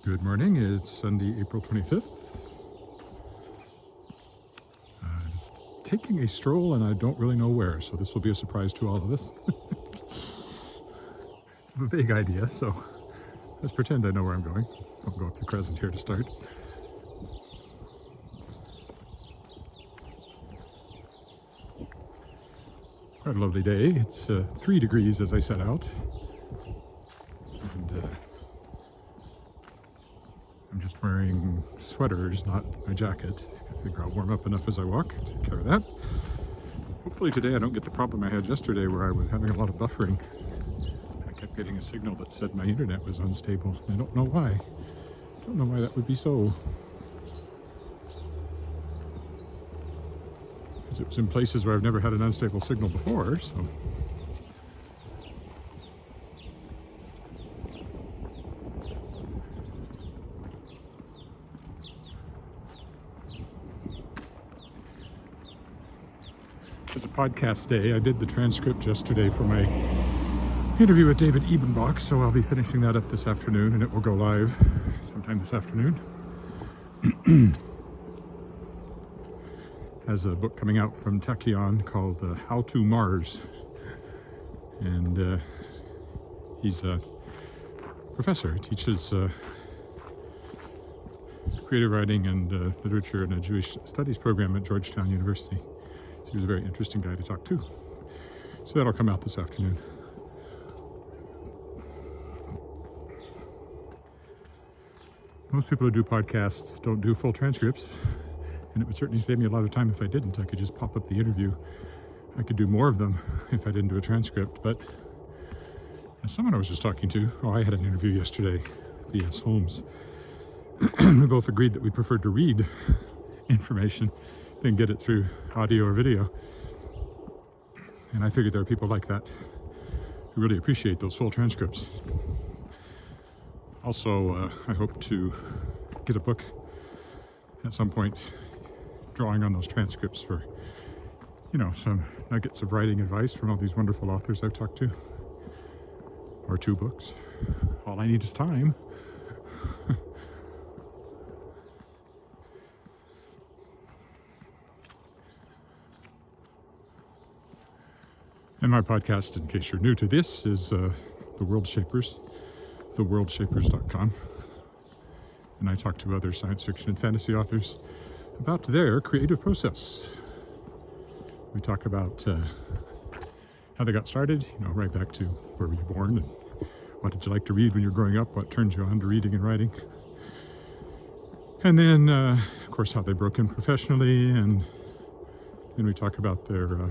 Good morning, it's Sunday, April 25th. Just taking a stroll and I don't really know where, so this will be a surprise to all of us. I have a vague idea, so let's pretend I know where I'm going. I'll go up the crescent here to start. Quite a lovely day. It's 3 degrees as I set out. And I'm just wearing sweaters, not my jacket. I figure I'll warm up enough as I walk, take care of that. Hopefully today I don't get the problem I had yesterday where I was having a lot of buffering. I kept getting a signal that said my internet was unstable. I don't know why. I don't know why that would be so. Because it was in places where I've never had an unstable signal before, so. It's a podcast day. I did the transcript yesterday for my interview with David Ebenbach, so I'll be finishing that up this afternoon and it will go live sometime this afternoon. Has a book coming out from Tachyon called How to Mars. And he's a professor. He teaches creative writing and literature in a Jewish studies program at Georgetown University. He was a very interesting guy to talk to. So that'll come out this afternoon. Most people who do podcasts don't do full transcripts, and it would certainly save me a lot of time if I didn't. I could just pop up the interview. I could do more of them if I didn't do a transcript, but as someone I was just talking to, I had an interview yesterday, V.S. Holmes. We both agreed that we preferred to read information than get it through audio or video. And I figured there are people like that who really appreciate those full transcripts. Also, I hope to get a book at some point drawing on those transcripts for, some nuggets of writing advice from all these wonderful authors I've talked to. Or 2 books. All I need is time. And my podcast, in case you're new to this, is The World Shapers, theworldshapers.com. And I talk to other science fiction and fantasy authors about their creative process. We talk about how they got started, right back to where were you born and what did you like to read when you were growing up, what turned you on to reading and writing. And then, of course, how they broke in professionally, and then we talk about their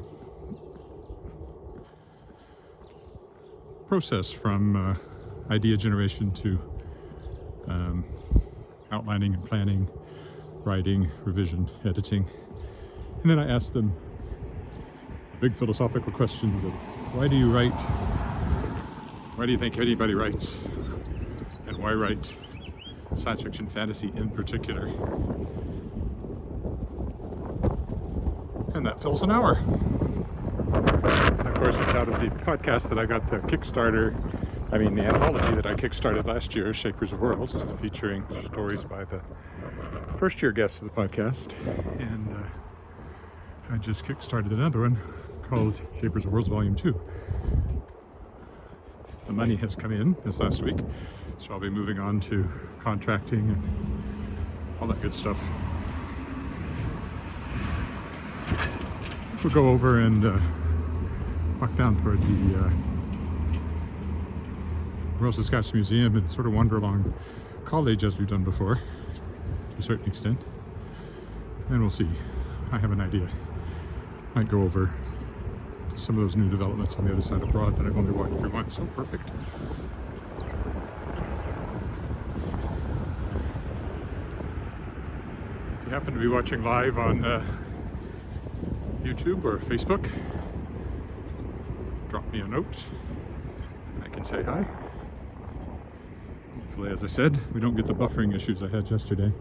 process from idea generation to outlining and planning, writing, revision, editing. And then I ask them the big philosophical questions of why do you write? Why do you think anybody writes? And why write science fiction fantasy in particular? And that fills an hour. And of course, it's out of the podcast that I got the the anthology that I kickstarted last year, Shapers of Worlds, featuring stories by the first-year guests of the podcast. And I just kickstarted another one called Shapers of Worlds Volume 2. The money has come in this last week, so I'll be moving on to contracting and all that good stuff. We'll go over and walk down toward the Royal Saskatchewan Museum and sort of wander along College as we've done before, to a certain extent. And we'll see. I have an idea. Might go over to some of those new developments on the other side of Broad that I've only walked through once. So perfect. If you happen to be watching live on YouTube or Facebook, drop me a note. I can say hi. Hopefully, as I said, we don't get the buffering issues I had yesterday.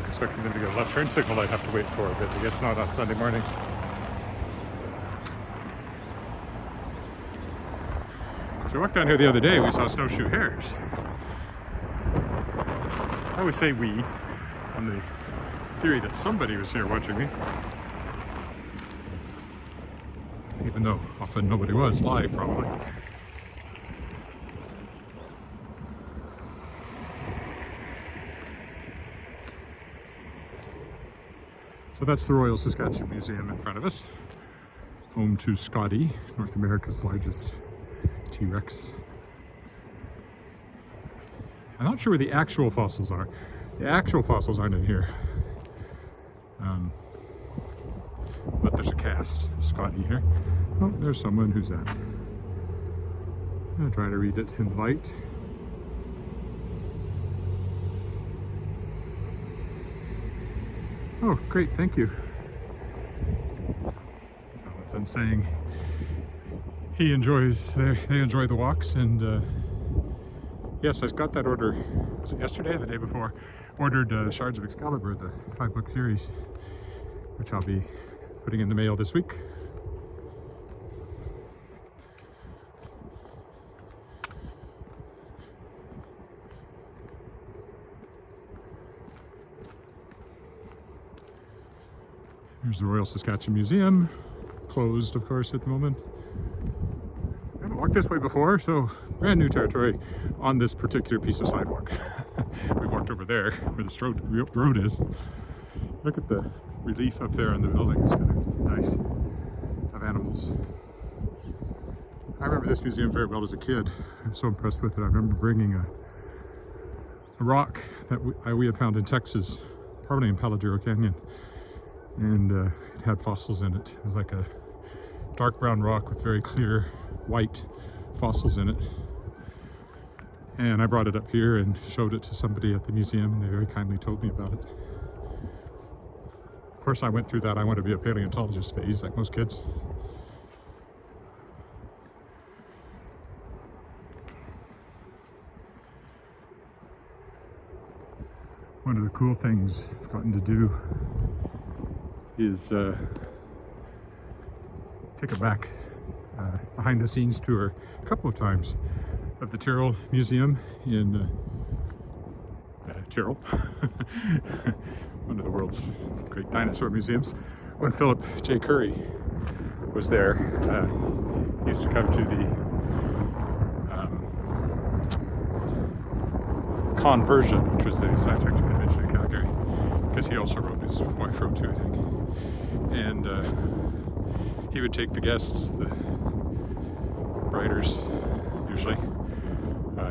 was expecting them to get a left turn signal I'd have to wait for, but I guess not on Sunday morning. So I walked down here the other day, we saw snowshoe hares. I always say we, on the theory that somebody was here watching me. Even though often nobody was, live probably. So that's the Royal Saskatchewan Museum in front of us. Home to Scotty, North America's largest T-Rex. I'm not sure where the actual fossils are. The actual fossils aren't in here. But there's a cast of Scotty here. Oh, there's someone who's that. I'm gonna try to read it in light. Oh, great, thank you. Jonathan saying he enjoys, they enjoy the walks, and yes, I got that order, was it yesterday or the day before? Ordered Shards of Excalibur, the 5-book series, which I'll be putting in the mail this week. Here's the Royal Saskatchewan Museum, closed of course at the moment. I haven't walked this way before, so brand new territory on this particular piece of sidewalk. We've walked over there where the Stroll road is. Look at the relief up there on the building, it's kind of nice, of animals. I remember this museum very well as a kid. I was so impressed with it. I remember bringing a rock that we had found in Texas, probably in Paladuro Canyon. And it had fossils in it. It was like a dark brown rock with very clear white fossils in it. And I brought it up here and showed it to somebody at the museum, and they very kindly told me about it. Of course, I went through that I want to be a paleontologist phase, like most kids. One of the cool things I've gotten to do is take a back behind the scenes tour a couple of times of the Tyrrell Museum in Tyrrell, one of the world's great dinosaur museums. When Philip J. Curry was there, he used to come to the Conversion, which was the science fiction convention in Calgary, because he also wrote, his wife wrote too, I think. And he would take the guests, the writers, usually.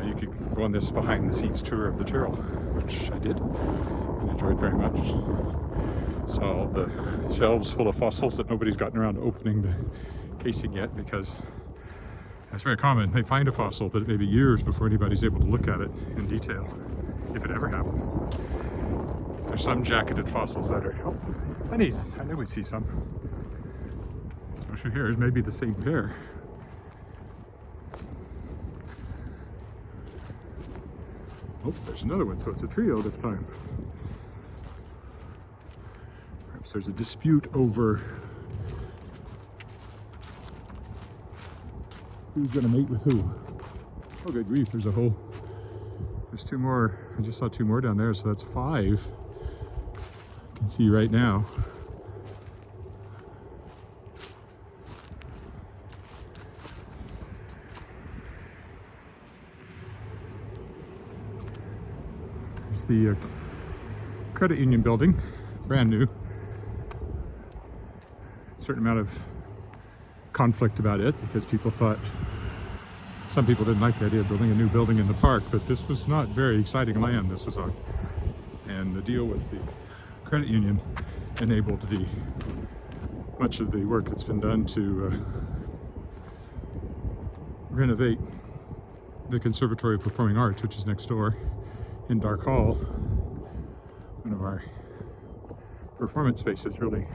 You could go on this behind-the-scenes tour of the Tyrrell, which I did and enjoyed very much. Saw all the shelves full of fossils that nobody's gotten around to opening the casing yet, because that's very common. They find a fossil, but it may be years before anybody's able to look at it in detail, if it ever happens. There's some jacketed fossils that are, oh, pennies. I knew we'd see some. Snowshoe hares may be the same pair. Oh, there's another one, so it's a trio this time. Perhaps there's a dispute over who's gonna mate with who. Oh, good grief, there's two more. I just saw two more down there, so that's 5. I can see right now. There's the credit union building, brand new. Certain amount of conflict about it because people thought, some people didn't like the idea of building a new building in the park, but this was not very exciting land this was on. And the deal with the credit union enabled much of the work that's been done to renovate the Conservatory of Performing Arts, which is next door in Dark Hall, one of our performance spaces. Really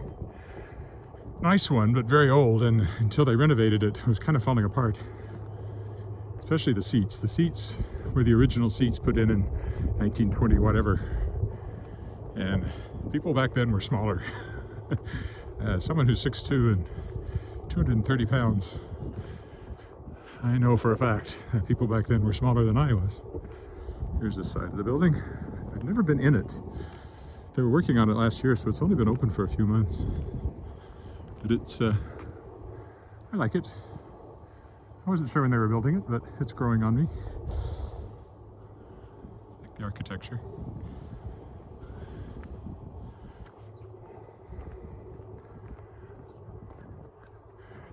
nice one, but very old, and until they renovated it, it was kind of falling apart. Especially the seats. The seats were the original seats put in 1920 whatever, And people back then were smaller. Someone who's 6'2" and 230 pounds, I know for a fact that people back then were smaller than I was. Here's this side of the building. I've never been in it. They were working on it last year, so it's only been open for a few months. But it's, I like it. I wasn't sure when they were building it, but it's growing on me. I like the architecture.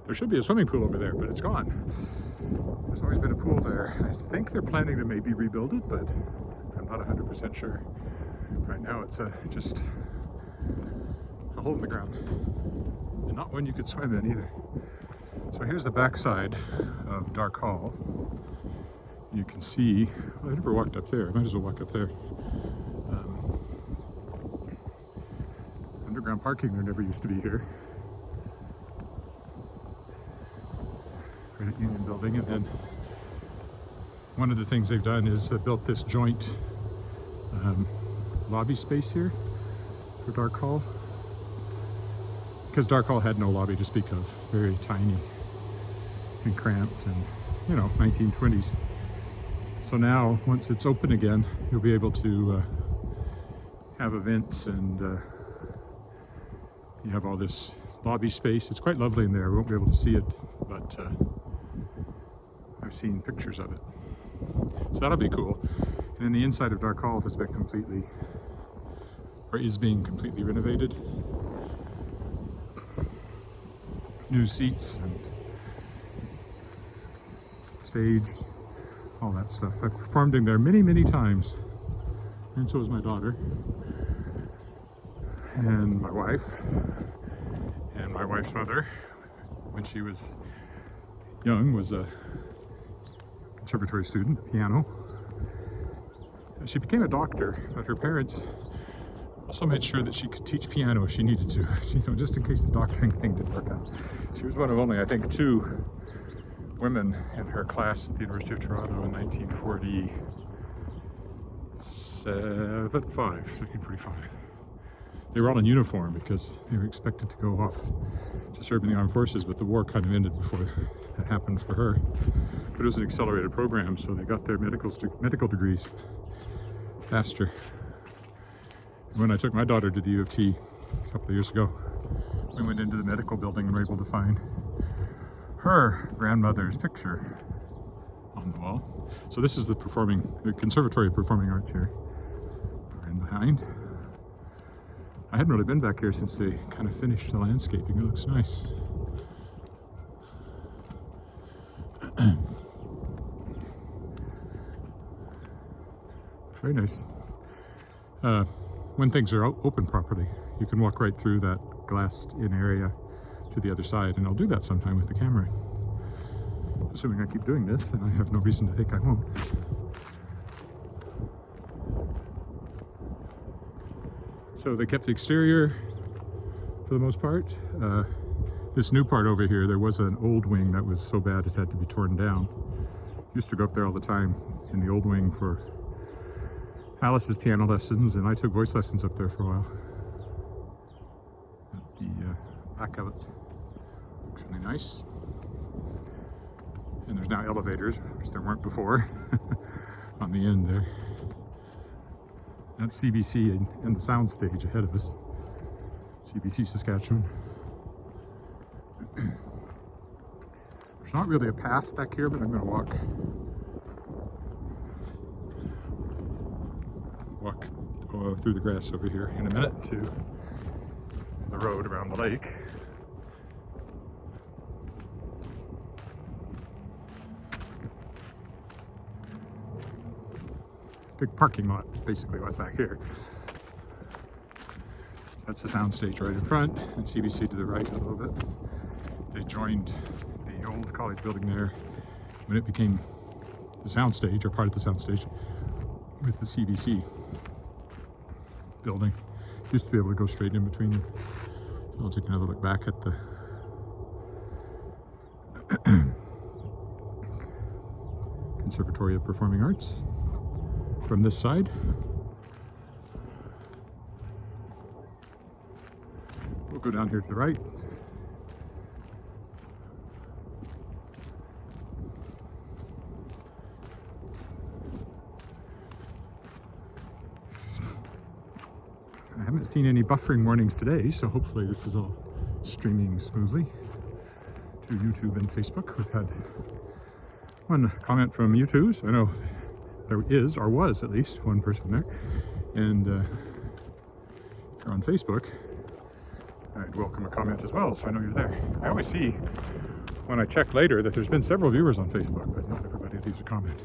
There should be a swimming pool over there, but it's gone. There's always been a pool there. I think they're planning to maybe rebuild it, but I'm not 100% sure. Right now it's just a hole in the ground. And not one you could swim in either. So here's the backside of Dark Hall. You can see, well, I never walked up there. I might as well walk up there. Underground parking there never used to be here. Credit Union building, and then one of the things they've done is built this joint lobby space here for Dark Hall, because Dark Hall had no lobby to speak of, very tiny and cramped, and 1920s. So now once it's open again, you'll be able to have events, and you have all this lobby space. It's quite lovely in there. We won't be able to see it, but I've seen pictures of it. So that'll be cool. And then the inside of Dark Hall has been completely, or is being completely renovated. New seats and stage, all that stuff. I've performed in there many, many times. And so has my daughter. And my wife. And my wife's mother, when she was young, was a conservatory student, piano. She became a doctor, but her parents also made sure that she could teach piano if she needed to, just in case the doctoring thing didn't work out. She was one of only, I think, 2 women in her class at the University of Toronto in 1945. They were all in uniform because they were expected to go off to serve in the armed forces, but the war kind of ended before that happened for her. But it was an accelerated program, so they got their medical degrees faster. And when I took my daughter to the U of T a couple of years ago, we went into the medical building and were able to find her grandmother's picture on the wall. So this is the Conservatory of Performing Arts here, and behind. I hadn't really been back here since they kind of finished the landscaping. It looks nice. Very nice. When things are open properly, you can walk right through that glassed-in area to the other side, and I'll do that sometime with the camera. Assuming I keep doing this, and I have no reason to think I won't. So they kept the exterior for the most part. This new part over here, there was an old wing that was so bad it had to be torn down. Used to go up there all the time in the old wing for Alice's piano lessons, and I took voice lessons up there for a while. The back of it looks really nice. And there's now elevators, which there weren't before, on the end there. That's CBC and the sound stage ahead of us. CBC Saskatchewan. There's not really a path back here, but I'm going to walk through the grass over here in a minute to the road around the lake. Big parking lot is basically what's back here. So that's the sound stage right in front, and CBC to the right a little bit. They joined the old college building there when it became the sound stage, or part of the sound stage, with the CBC building. Used to be able to go straight in between them. So I'll take another look back at the Conservatory of Performing Arts from this side. We'll go down here to the right. I haven't seen any buffering warnings today, so hopefully this is all streaming smoothly to YouTube and Facebook. We've had one comment from YouTube, so I know there is, or was at least, one person there. And if you're on Facebook, I'd welcome a comment as well, so I know you're there. I always see when I check later that there's been several viewers on Facebook, but not everybody leaves a comment.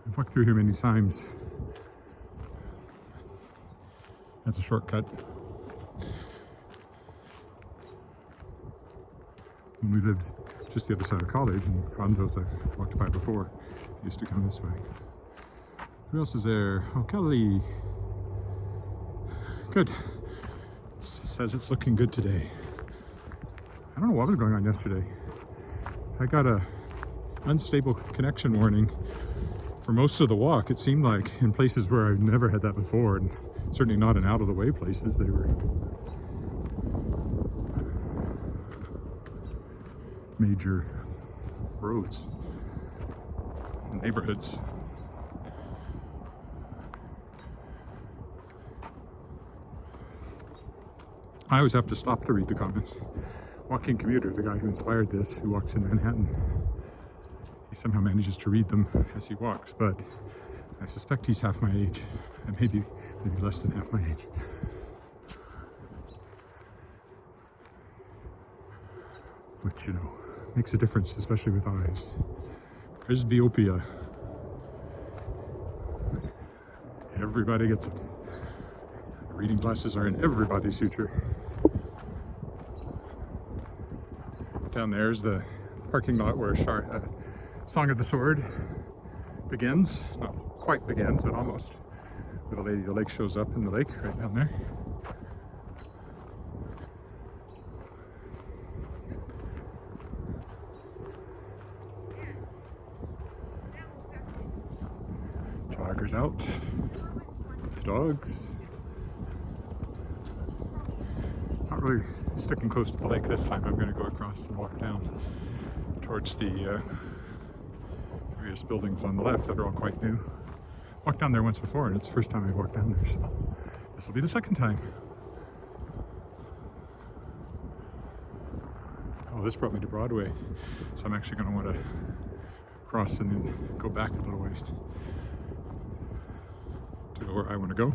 I've walked through here many times as a shortcut. When we lived just the other side of college, and condos I've walked by before used to come this way. Who else is there? Oh, Kelly. Good. It says it's looking good today. I don't know what was going on yesterday. I got a unstable connection warning for most of the walk. It seemed like in places where I've never had that before, and certainly not in out of the way places, they were major roads and neighborhoods. I always have to stop to read the comments. Walking Commuter, the guy who inspired this, who walks in Manhattan, he somehow manages to read them as he walks, but I suspect he's half my age, and maybe less than half my age. Which, you know, makes a difference, especially with eyes. Presbyopia. Everybody gets it. Reading glasses are in everybody's future. Down there's the parking lot where Song of the Sword begins. Not quite begins, but almost. With a lady, the lake shows up in the lake right down there. Joggers out with dogs. Not really sticking close to the lake this time. I'm going to go across and walk down towards the various buildings on the left that are all quite new. Walked down there once before, and it's the first time I've walked down there, so this will be the second time. Oh, this brought me to Broadway, so I'm actually going to want to cross and then go back a little ways to go where I want to go.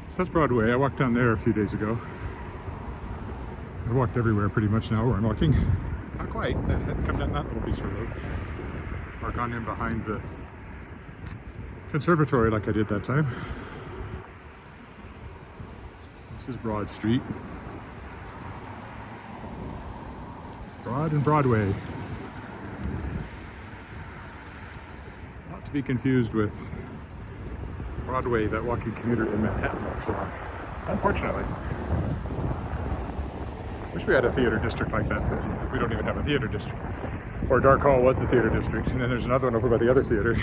So that's Broadway. I walked down there a few days ago. I've walked everywhere pretty much now where I'm walking. Not quite. I hadn't come down that little piece of road. Or gone in behind the conservatory like I did that time. This is Broad Street. Broad and Broadway. Not to be confused with Broadway that Walking Commuter in Manhattan walks along. Unfortunately. Wish we had a theater district like that, but we don't even have a theater district. Or Dark Hall was the theater district, and then there's another one over by the other theater.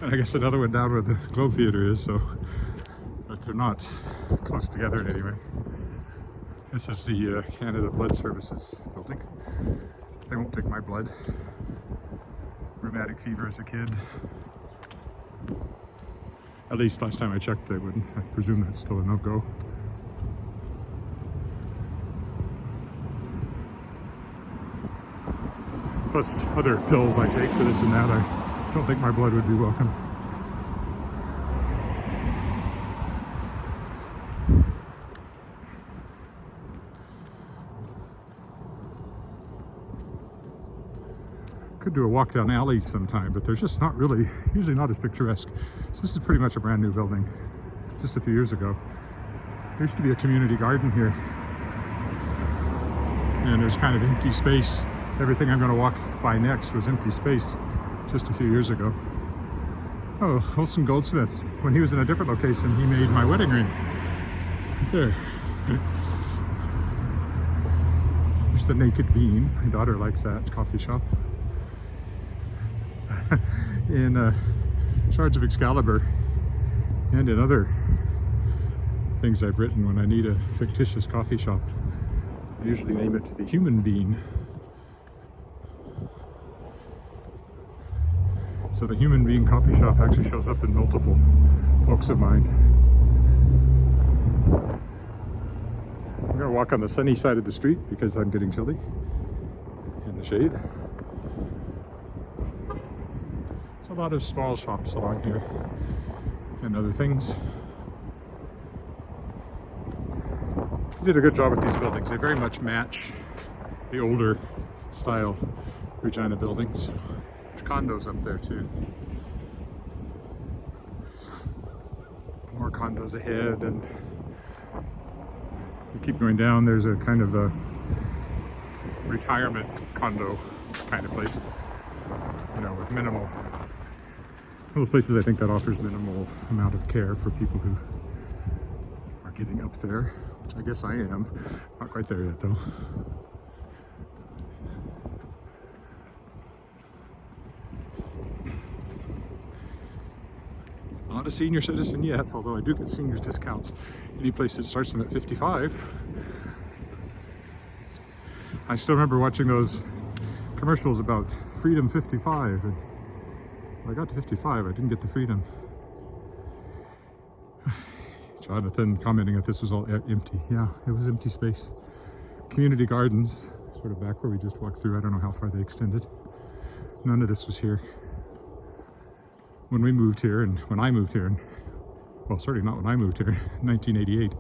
And I guess another one down where the Globe Theater is, so. But they're not close together in any way. This is the Canada Blood Services building. They won't take my blood. Rheumatic fever as a kid. At least last time I checked they wouldn't. I presume that's still a no-go. Plus other pills I take for this and that, I don't think my blood would be welcome. Could do a walk down alleys sometime, but they're just not really, usually not as picturesque. So this is pretty much a brand new building, just a few years ago. There used to be a community garden here, and there's kind of empty space. Everything I'm going to walk by next was empty space just a few years ago. Oh, Olson Goldsmiths. When he was in a different location, he made my wedding ring. There. There's the Naked Bean. My daughter likes that coffee shop. In Shards of Excalibur, and in other things I've written when I need a fictitious coffee shop, I usually name it the Human Bean. So the Human Bean coffee shop actually shows up in multiple books of mine. I'm gonna walk on the sunny side of the street because I'm getting chilly in the shade. There's a lot of small shops along here and other things. They did a good job with these buildings. They very much match the older style Regina buildings. There's condos up there too. More condos ahead, and you keep going down, there's a kind of a retirement condo kind of place, you know, with minimal, one of those places I think that offers minimal amount of care for people who are getting up there, which I guess I am. Not quite there yet though. Not a senior citizen yet, although I do get seniors discounts. Any place that starts them at 55. I still remember watching those commercials about Freedom 55, and when I got to 55, I didn't get the freedom. Jonathan commenting that this was all empty. Yeah, it was empty space. Community gardens, sort of back where we just walked through. I don't know how far they extended. None of this was here when we moved here, and when I moved here, and well, certainly not when I moved here, 1988.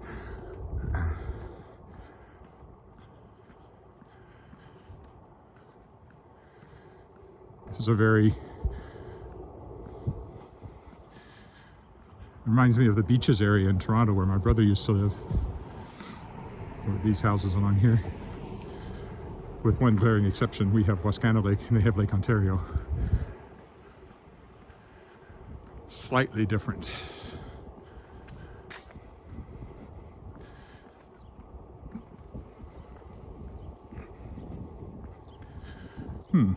This is a very, reminds me of the beaches area in Toronto where my brother used to live. Or these houses along here. With one glaring exception, we have Wascana Lake and they have Lake Ontario. Slightly different. I wonder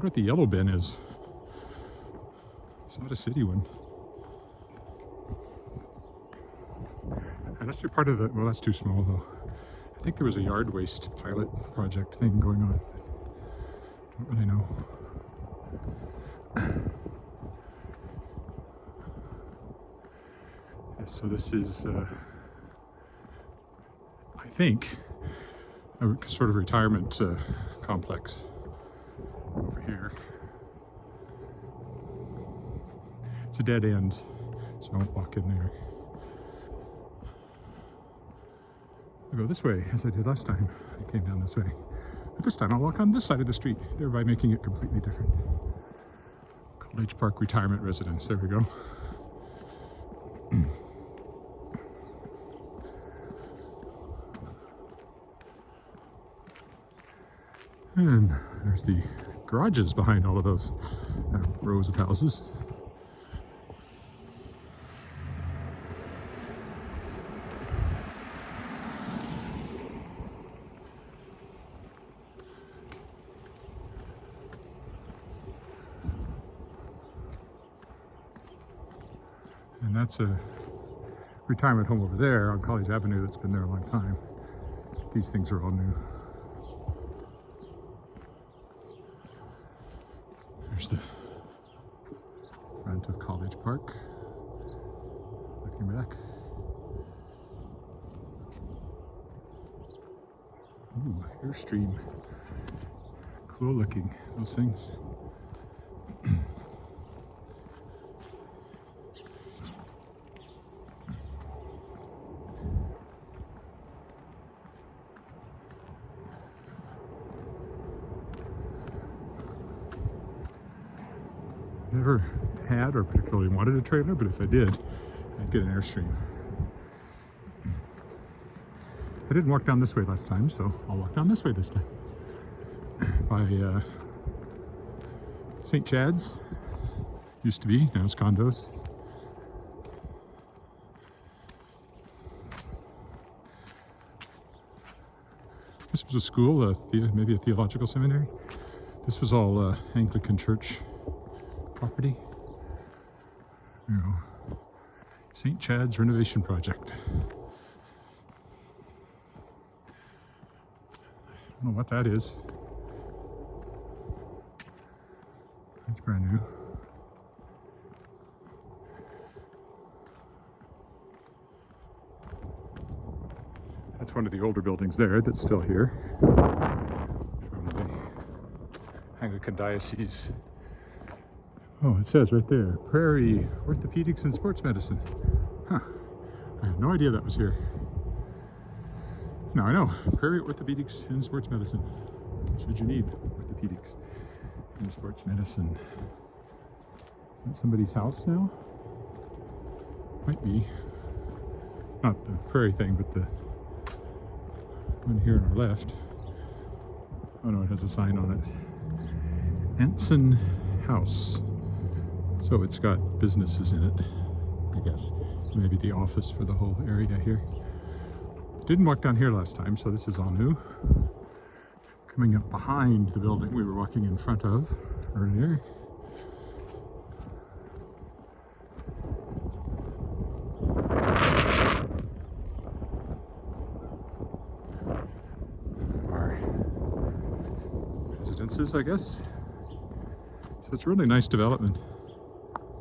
what the yellow bin is. It's not a city one. And that's part of the, well, that's too small though. I think there was a yard waste pilot project thing going on. Don't really know. Yes, so this is, I think, a sort of retirement complex over here. It's a dead end, so I won't walk in there. I'll go this way, as I did last time. I came down this way. But this time I'll walk on this side of the street, thereby making it completely different. College Park Retirement Residence, there we go. And there's the garages behind all of those rows of houses. And that's a retirement home over there on College Avenue that's been there a long time. These things are all new. There's the front of College Park. Looking back. Ooh, Airstream. Cool looking, those things. Never had or particularly wanted a trailer, but if I did, I'd get an Airstream. I didn't walk down this way last time, so I'll walk down this way this time. By St. Chad's. Used to be, now it's condos. This was a school, maybe a theological seminary. This was all Anglican church property. You know, St. Chad's renovation project. I don't know what that is. It's brand new. That's one of the older buildings there that's still here. From the Anglican Diocese. Oh, it says right there, Prairie, Orthopedics and Sports Medicine. Huh, I had no idea that was here. Now I know, Prairie Orthopedics and Sports Medicine. Should you need orthopedics and sports medicine. Is that somebody's house now? Might be. Not the Prairie thing, but the one here on our left. Oh no, it has a sign on it. Anson House. So it's got businesses in it, I guess. Maybe the office for the whole area here. Didn't walk down here last time, so this is all new. Coming up behind the building we were walking in front of earlier. Our residences, I guess. So it's a really nice development.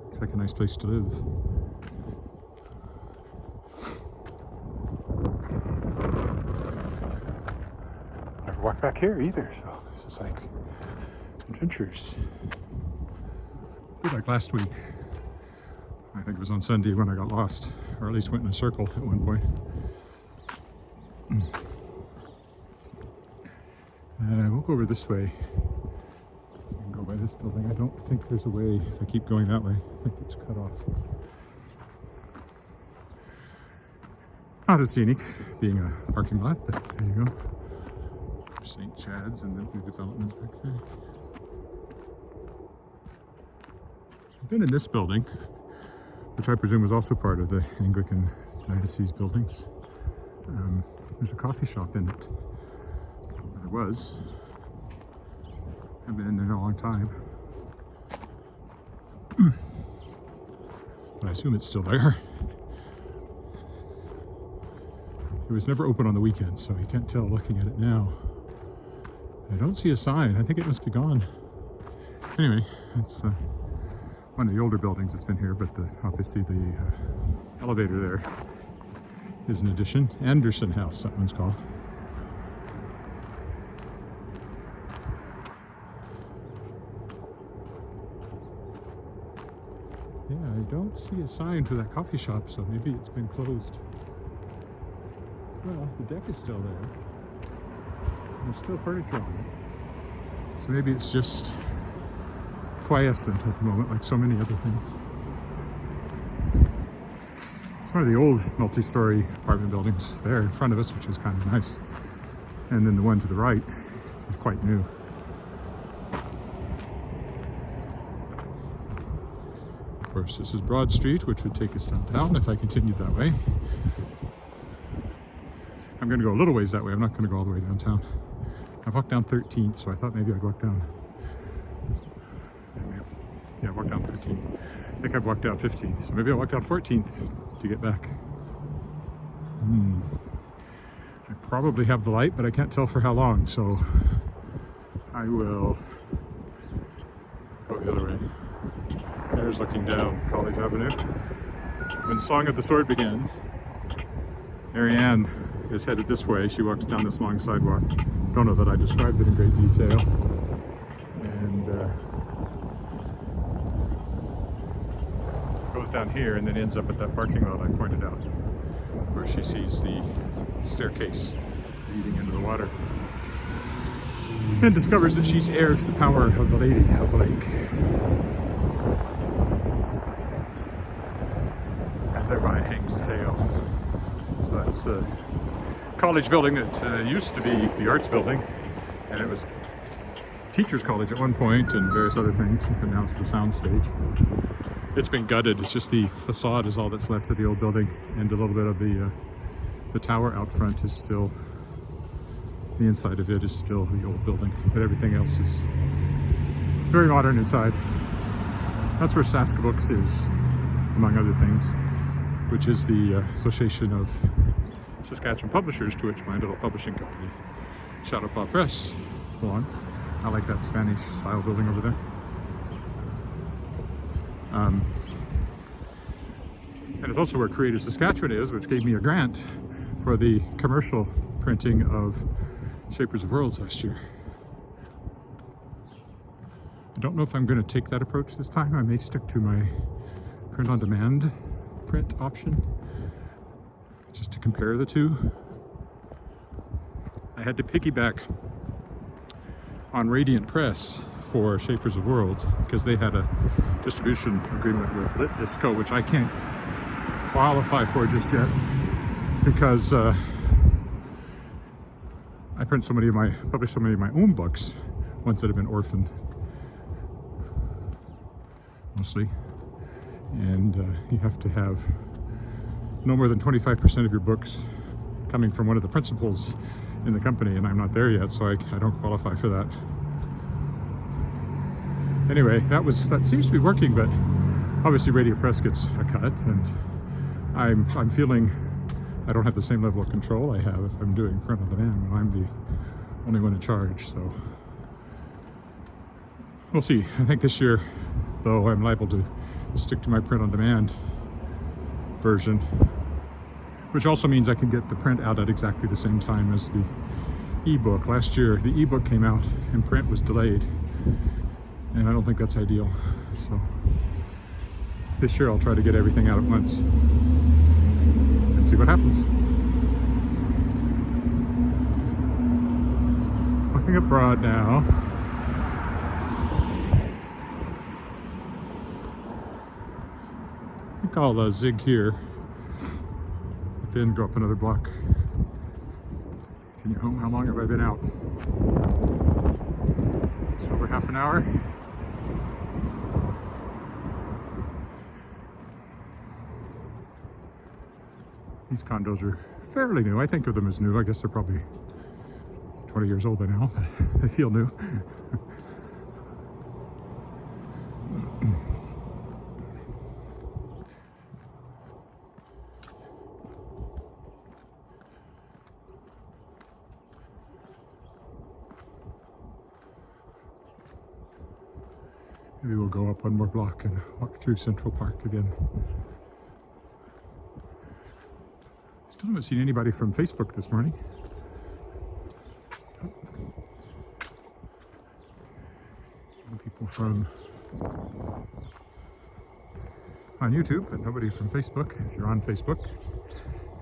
Looks like a nice place to live. Never walked back here either, so this is like adventures. Like last week. I think it was on Sunday when I got lost, or at least went in a circle at one point. We'll go over this way. I can go by this building. I don't think there's a way if I keep going that way. I think it's cut off. Not as scenic, being a parking lot, but there you go. St. Chad's and the new development back there. I've been in this building, which I presume was also part of the Anglican Diocese buildings. There's a coffee shop in it. There was. I've been in there a long time. But I assume it's still there. It was never open on the weekends, so you can't tell looking at it now. I don't see a sign. I think it must be gone. Anyway, it's one of the older buildings that's been here, but obviously the elevator there is an addition. Anderson House, that one's called. Yeah, I don't see a sign for that coffee shop, so maybe it's been closed. Well, the deck is still there. There's still furniture on it. So maybe it's just quiescent at the moment, like so many other things. It's one of the old multi-story apartment buildings there in front of us, which is kind of nice. And then the one to the right is quite new. Of course, this is Broad Street, which would take us downtown if I continued that way. I'm going to go a little ways that way. I'm not going to go all the way downtown. I've walked down 13th, so I thought maybe I'd walk down. Yeah, I've walked down 13th. I think I've walked down 15th, so maybe I'll walk down 14th to get back. I probably have the light, but I can't tell for how long, so I will go the other way. There's looking down College Avenue. When Song of the Sword begins, Marianne is headed this way. She walks down this long sidewalk. Don't know that I described it in great detail. And goes down here and then ends up at that parking lot I pointed out, where she sees the staircase leading into the water. And discovers that she's heir to the power of the Lady of the Lake. That's the college building that used to be the arts building, and it was teachers college at one point and various other things, and now it's the sound stage. It's been gutted. It's just the facade is all that's left of the old building, and a little bit of the tower out front is still, the inside of it is still the old building, but everything else is very modern inside. That's where Saskabooks is, among other things, which is the Association of Saskatchewan Publishers, to which my little publishing company, Shadowpaw Press, belongs. I like that Spanish style building over there. And it's also where Creative Saskatchewan is, which gave me a grant for the commercial printing of Shapers of Worlds last year. I don't know if I'm going to take that approach this time. I may stick to my print-on-demand print option, just to compare the two. I had to piggyback on Radiant Press for Shapers of Worlds because they had a distribution agreement with Lit Disco, which I can't qualify for just yet because I publish so many of my own books, ones that have been orphaned mostly, and you have to have no more than 25% of your books coming from one of the principals in the company, and I'm not there yet, so I don't qualify for that. Anyway, that seems to be working, but obviously Radio Press gets a cut, and I'm feeling I don't have the same level of control I have if I'm doing print on demand when I'm the only one in charge. So we'll see. I think this year, though, I'm liable to stick to my print on demand version, which also means I can get the print out at exactly the same time as the ebook. Last year, the ebook came out and print was delayed, and I don't think that's ideal. So this year I'll try to get everything out at once and see what happens. Looking at Broad now. I think I'll zig here, then go up another block. Continue home. How long have I been out? It's over half an hour. These condos are fairly new. I think of them as new. I guess they're probably 20 years old by now. They feel new. Maybe we'll go up one more block and walk through Central Park again. Still haven't seen anybody from Facebook this morning. People from on YouTube, but nobody from Facebook. If you're on Facebook,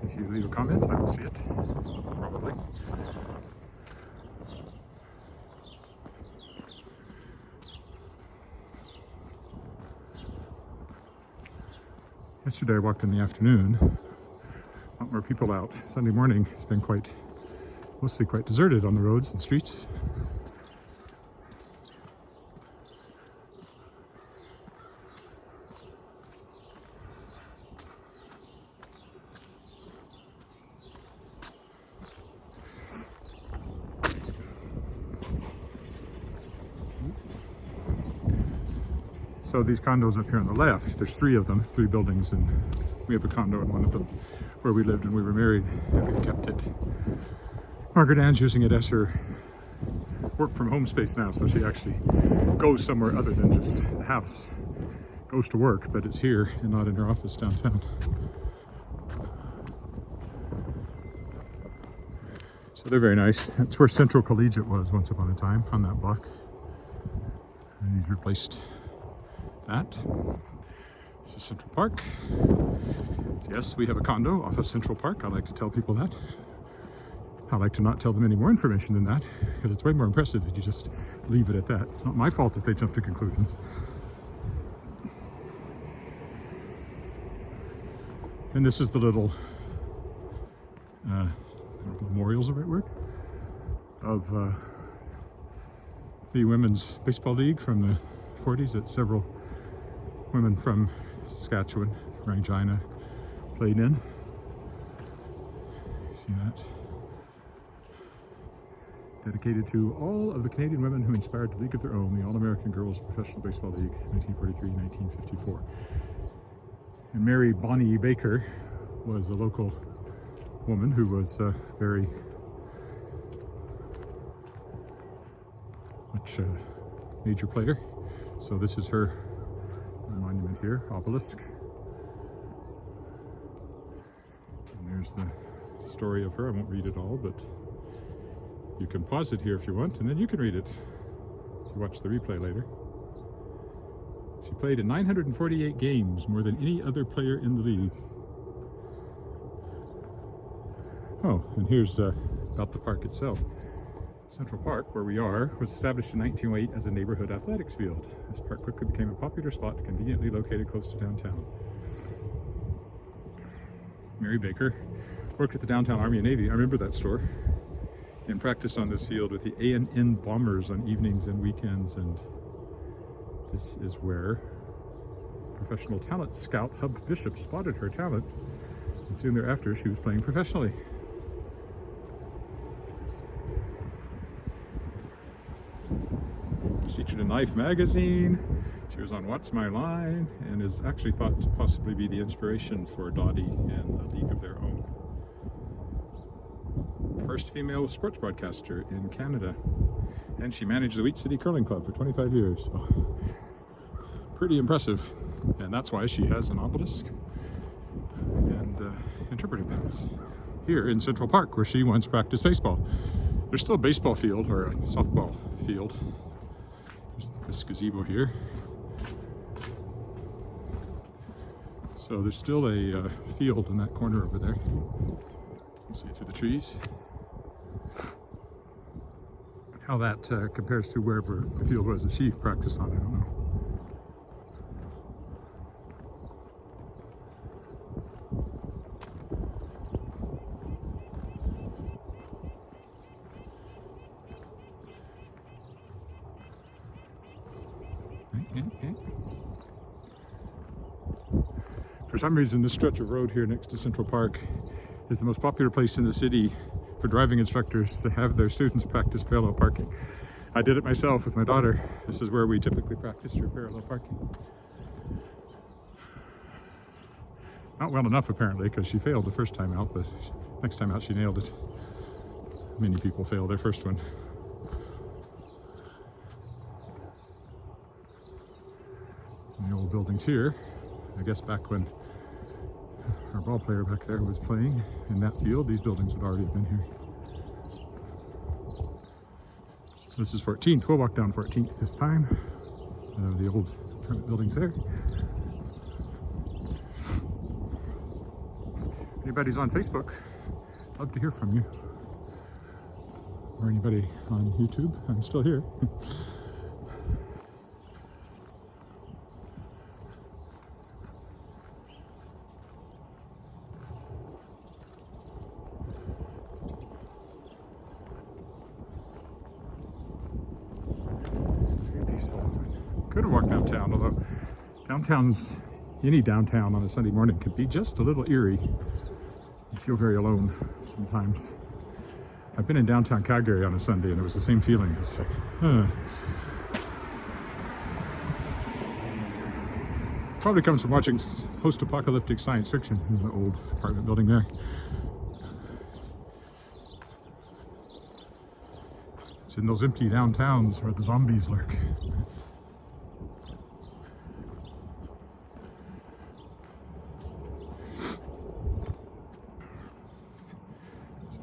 if you leave a comment, I will see it, probably. Yesterday I walked in the afternoon. A lot more people out. Sunday morning it's been mostly quite deserted on the roads and streets. So these condos up here on the left, there's three of them, three buildings, and we have a condo in one of them where we lived when we were married, and we've kept it. Margaret Ann's using it as her work from home space now, so she actually goes somewhere other than just the house. Goes to work, but it's here and not in her office downtown. So they're very nice. That's where Central Collegiate was once upon a time, on that block. And he's replaced that. This is Central Park. Yes, we have a condo off of Central Park. I like to tell people that. I like to not tell them any more information than that, because it's way more impressive if you just leave it at that. It's not my fault if they jump to conclusions. And this is the little memorials, the right word, of the Women's Baseball League from the 40s that several women from Saskatchewan, Regina, played in. See that? Dedicated to all of the Canadian women who inspired the League of Their Own, the All-American Girls Professional Baseball League, 1943-1954. And Mary Bonnie Baker was a local woman who was very much a major player. So this is her monument here, obelisk. And there's the story of her. I won't read it all, but you can pause it here if you want, and then you can read it if you watch the replay later. She played in 948 games, more than any other player in the league. Oh, and here's about the park itself. Central Park, where we are, was established in 1908 as a neighborhood athletics field. This park quickly became a popular spot conveniently located close to downtown. Mary Baker worked at the Downtown Army and Navy. I remember that store. And practiced on this field with the A&N Bombers on evenings and weekends. And this is where professional talent scout Hub Bishop spotted her talent. And soon thereafter, she was playing professionally. Featured in Life magazine. She was on What's My Line and is actually thought to possibly be the inspiration for Dottie and A League of Their Own. First female sports broadcaster in Canada. And she managed the Wheat City Curling Club for 25 years. So pretty impressive. And that's why she has an obelisk and interpretive panels here in Central Park, where she once practiced baseball. There's still a baseball field, or a softball field. This gazebo here. So there's still a field in that corner over there. You can see through the trees. How that compares to wherever the field was that she practiced on, I don't know. For some reason, this stretch of road here next to Central Park is the most popular place in the city for driving instructors to have their students practice parallel parking. I did it myself with my daughter. This is where we typically practice for parallel parking. Not well enough, apparently, because she failed the first time out, but next time out she nailed it. Many people fail their first one. And the old buildings here, I guess back when our ball player back there was playing in that field, these buildings would already have been here. So this is 14th. We'll walk down 14th this time. The old apartment buildings there. If anybody's on Facebook, I'd love to hear from you. Or anybody on YouTube, I'm still here. Could have walked downtown, although any downtown on a Sunday morning can be just a little eerie. You feel very alone sometimes. I've been in downtown Calgary on a Sunday and it was the same feeling. It's like, Probably comes from watching post-apocalyptic science fiction in the old apartment building there. It's in those empty downtowns where the zombies lurk.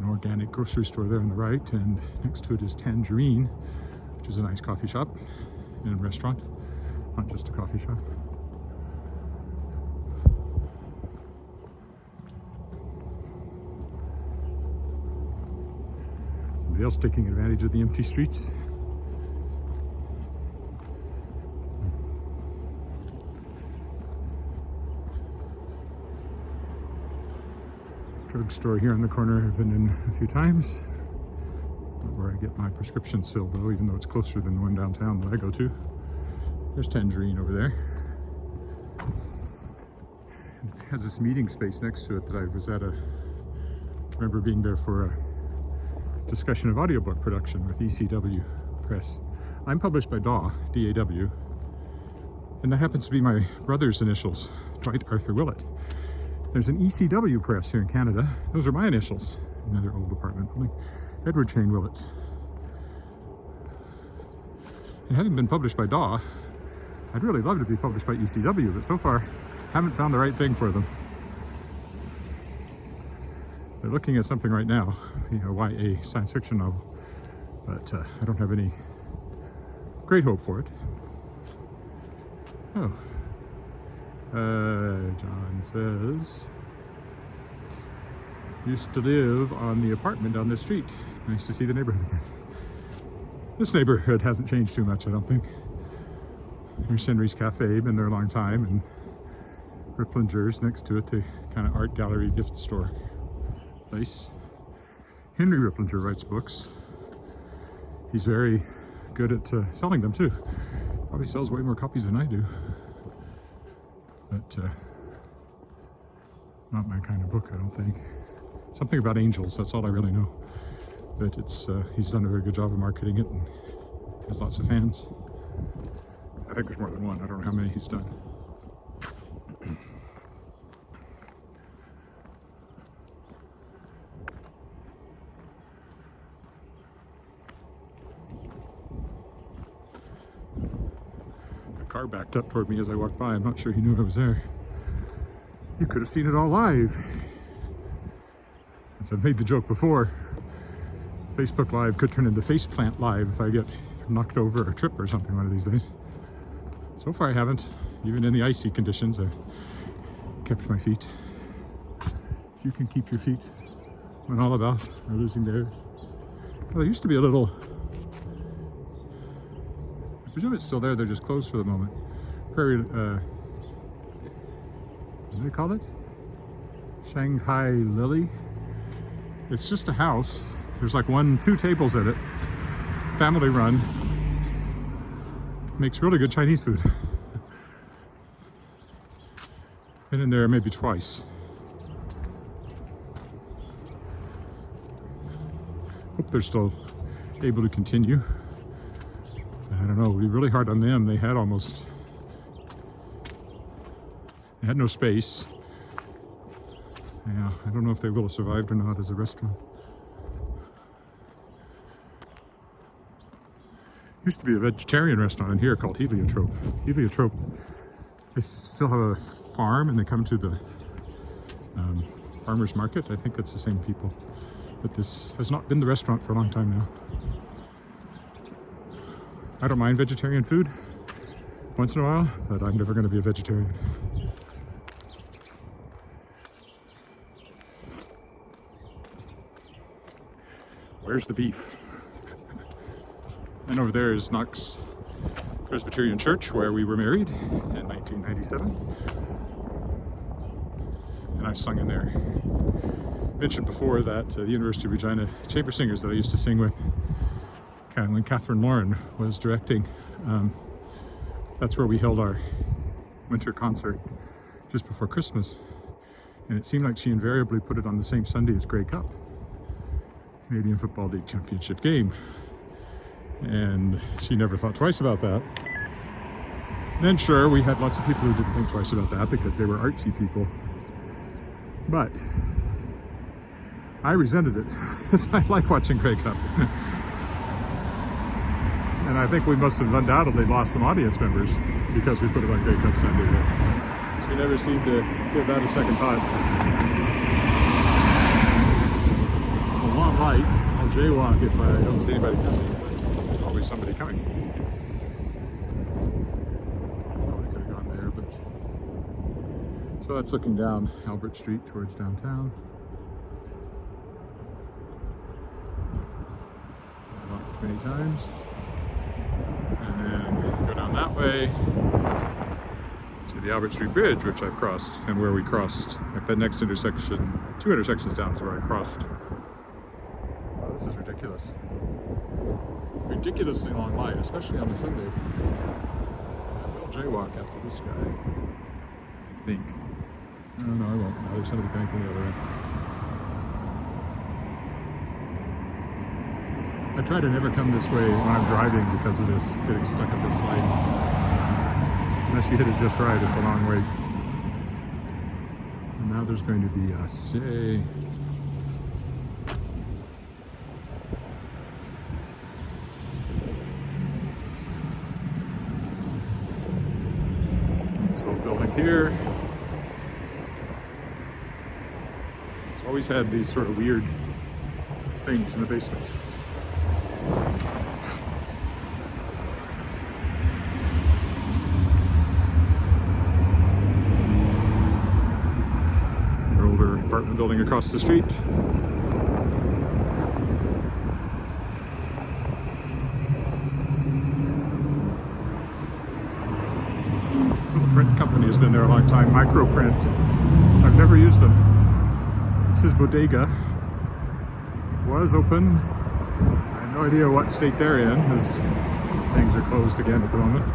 Organic grocery store there on the right, and next to it is Tangerine, which is a nice coffee shop and a restaurant, not just a coffee shop. Somebody else taking advantage of the empty streets. drugstore here on the corner I've been in a few times. Not where I get my prescriptions filled though, even though it's closer than the one downtown that I go to. There's Tangerine over there. It has this meeting space next to it that I was at I remember being there for a discussion of audiobook production with ECW Press. I'm published by DAW, D-A-W, and that happens to be my brother's initials, Dwight Arthur Willett. There's an ECW Press here in Canada. Those are my initials. Another old apartment building. Edward Shane Willett. And having been published by DAW, I'd really love to be published by ECW, but so far, haven't found the right thing for them. They're looking at something right now, YA science fiction novel, but I don't have any great hope for it. Oh. John says, used to live on the apartment on the street. Nice to see the neighborhood again. This neighborhood hasn't changed too much, I don't think. Here's Henry's Cafe, been there a long time, and Ripplinger's next to it, the kind of art gallery gift store place. Henry Ripplinger writes books. He's very good at selling them too. Probably sells way more copies than I do. But not my kind of book, I don't think. Something about angels, that's all I really know. But it's he's done a very good job of marketing it and has lots of fans. I think there's more than one. I don't know how many he's done. The car backed up toward me as I walked by. I'm not sure he knew I was there. You could have seen it all live. As I've made the joke before, Facebook Live could turn into Faceplant Live if I get knocked over or trip or something one of these days. So far I haven't. Even in the icy conditions, I've kept my feet. If you can keep your feet when all about are losing theirs. Well, there used to be a little, I presume it's still there, they're just closed for the moment. Prairie, what do they call it? Shanghai Lily. It's just a house. There's like 2 tables in it. Family run. Makes really good Chinese food. Been in there maybe twice. Hope they're still able to continue. I don't know, it'd be really hard on them. They had no space. Yeah, I don't know if they will have survived or not as a restaurant. Used to be a vegetarian restaurant in here called Heliotrope. Heliotrope, they still have a farm and they come to the farmer's market. I think that's the same people. But this has not been the restaurant for a long time now. I don't mind vegetarian food once in a while, but I'm never going to be a vegetarian. Where's the beef? And over there is Knox Presbyterian Church, where we were married in 1997. And I've sung in there. Mentioned before that the University of Regina chamber singers that I used to sing with, when Catherine Lauren was directing, that's where we held our winter concert just before Christmas. And it seemed like she invariably put it on the same Sunday as Grey Cup, Canadian Football League Championship game. And she never thought twice about that. Then sure, we had lots of people who didn't think twice about that because they were artsy people. But I resented it because I like watching Grey Cup. And I think we must have undoubtedly lost some audience members because we put it on Grey Cup Sunday. But she never seemed to give that a second thought. A long light. I'll jaywalk if I don't see anybody coming. Always somebody coming. Probably could have gone there, but so that's looking down Albert Street towards downtown. Walked many times, and then go down that way to the Albert Street Bridge, which I've crossed, and where we crossed. Like that next intersection, 2 intersections down is where I crossed. Wow, this is ridiculous. Ridiculously long line, especially on a Sunday. I will jaywalk after this guy, I think. No, I won't. No, there's somebody coming from the other end. I try to never come this way when I'm driving because of this, getting stuck at this light. Unless you hit it just right, it's a long way. And now there's going to be a say. This old building here. It's always had these sort of weird things in the basement. Apartment building across the street. The print company has been there a long time. Microprint. I've never used them. This is Bodega. Was open. I have no idea what state they're in, as things are closed again at the moment.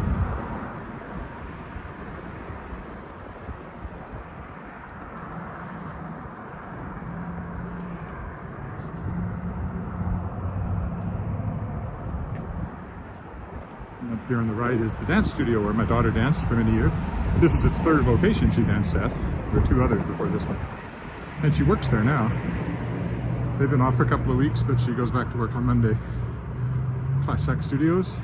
And up here on the right is the dance studio where my daughter danced for many years. This is its 3rd location she danced at. There were 2 others before this one. And she works there now. They've been off for a couple of weeks, but she goes back to work on Monday. Classic Studios.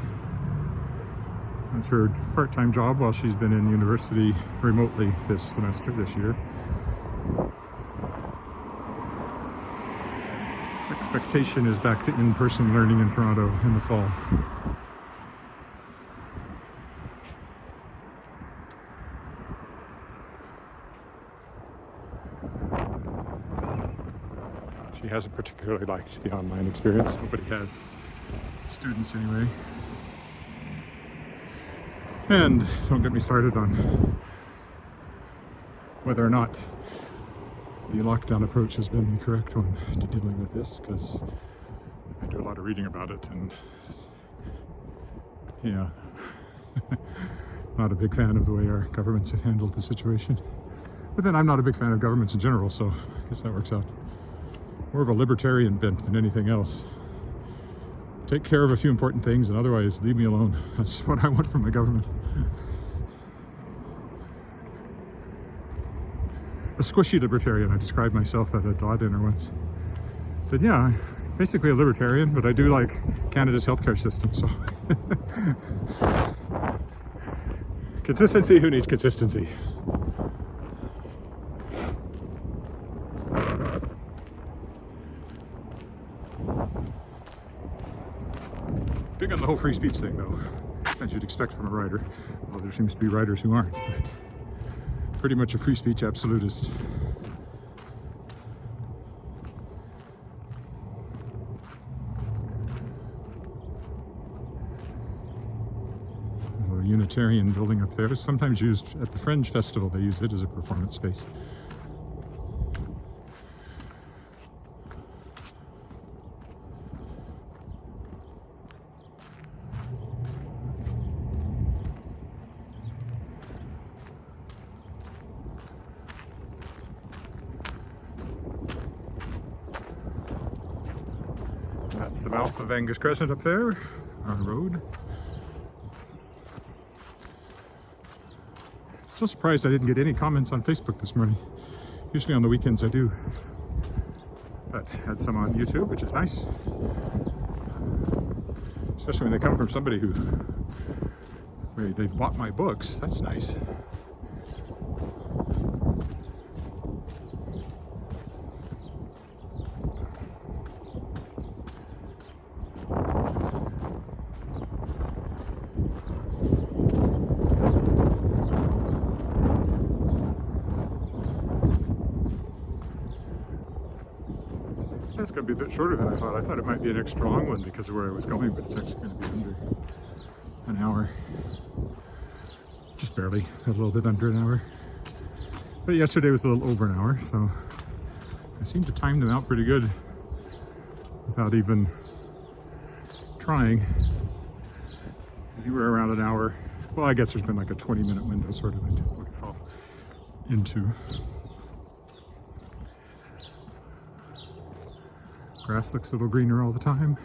That's her part-time job while she's been in university remotely this year. Expectation is back to in-person learning in Toronto in the fall. She hasn't particularly liked the online experience. Nobody has. Students anyway. And don't get me started on whether or not the lockdown approach has been the correct one to dealing with this, because I do a lot of reading about it, and yeah, not a big fan of the way our governments have handled the situation. But then I'm not a big fan of governments in general, so I guess that works out. More of a libertarian bent than anything else. Take care of a few important things, and otherwise leave me alone. That's what I want from my government. A squishy libertarian, I described myself at a DAW dinner once. Said, yeah, basically a libertarian, but I do like Canada's healthcare system, so. Consistency, who needs consistency? Big on the whole free speech thing, though, as you'd expect from a writer, although there seems to be writers who aren't. But pretty much a free speech absolutist. A Unitarian building up there is sometimes used at the Fringe Festival. They use it as a performance space. That's the mouth of Angus Crescent up there, our road. Still surprised I didn't get any comments on Facebook this morning. Usually on the weekends I do. But had some on YouTube, which is nice. Especially when they come from somebody where they've bought my books. That's nice. It's going to be a bit shorter than I thought. I thought it might be an extra long one because of where I was going, but it's actually going to be under an hour. just barely, a little bit under an hour. But yesterday was a little over an hour, so I seemed to time them out pretty good without even trying. You were around an hour. Well, I guess there's been like a 20-minute window sort of I typically fall into. Grass looks a little greener all the time.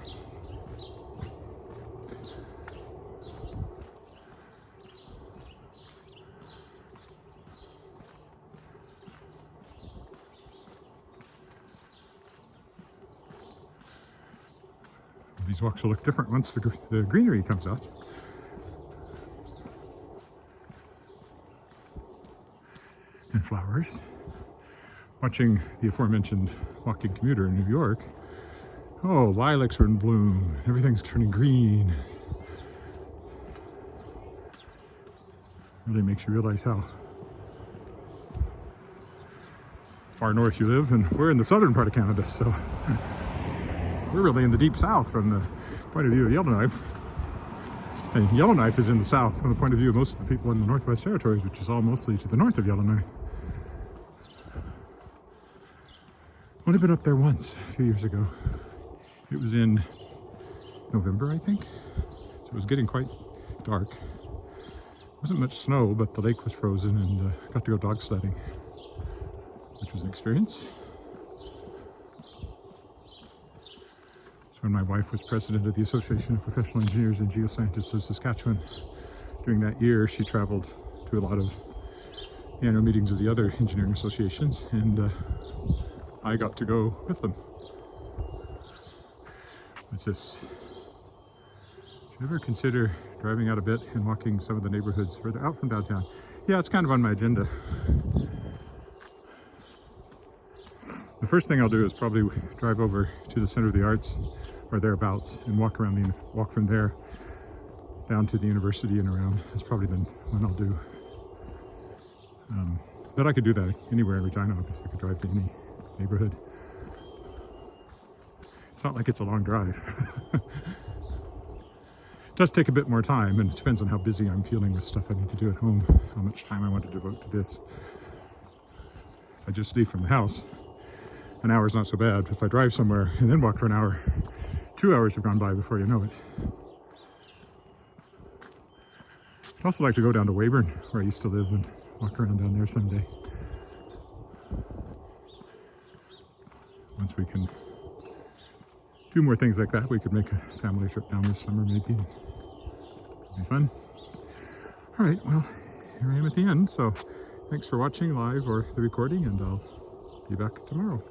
These walks will look different once the greenery comes out. And flowers. Watching the aforementioned walking commuter in New York. Oh, lilacs are in bloom. Everything's turning green. Really makes you realize how far north you live, and we're in the southern part of Canada, so we're really in the deep south from the point of view of Yellowknife. And Yellowknife is in the south from the point of view of most of the people in the Northwest Territories, which is all mostly to the north of Yellowknife. Only been up there once, a few years ago. It was in November, I think. So it was getting quite dark. Wasn't much snow, but the lake was frozen, and got to go dog sledding, which was an experience. When my wife was president of the Association of Professional Engineers and Geoscientists of Saskatchewan, during that year she traveled to a lot of the annual meetings of the other engineering associations, and I got to go with them. What's this? Should you ever consider driving out a bit and walking some of the neighborhoods further out from downtown? Yeah, it's kind of on my agenda. The first thing I'll do is probably drive over to the Center of the Arts or thereabouts and walk from there down to the university and around. That's probably then when I'll do. But I could do that anywhere in Regina. Obviously, I could drive to any neighborhood. It's not like it's a long drive. It does take a bit more time, and it depends on how busy I'm feeling with stuff I need to do at home, how much time I want to devote to this. If I just leave from the house, an hour's not so bad. If I drive somewhere and then walk for an hour, 2 hours have gone by before you know it. I'd also like to go down to Weyburn, where I used to live, and walk around down there someday. Once we can do more things like that, we could make a family trip down this summer maybe. It'd be fun. All right, well, here I am at the end. So thanks for watching live or the recording, and I'll be back tomorrow.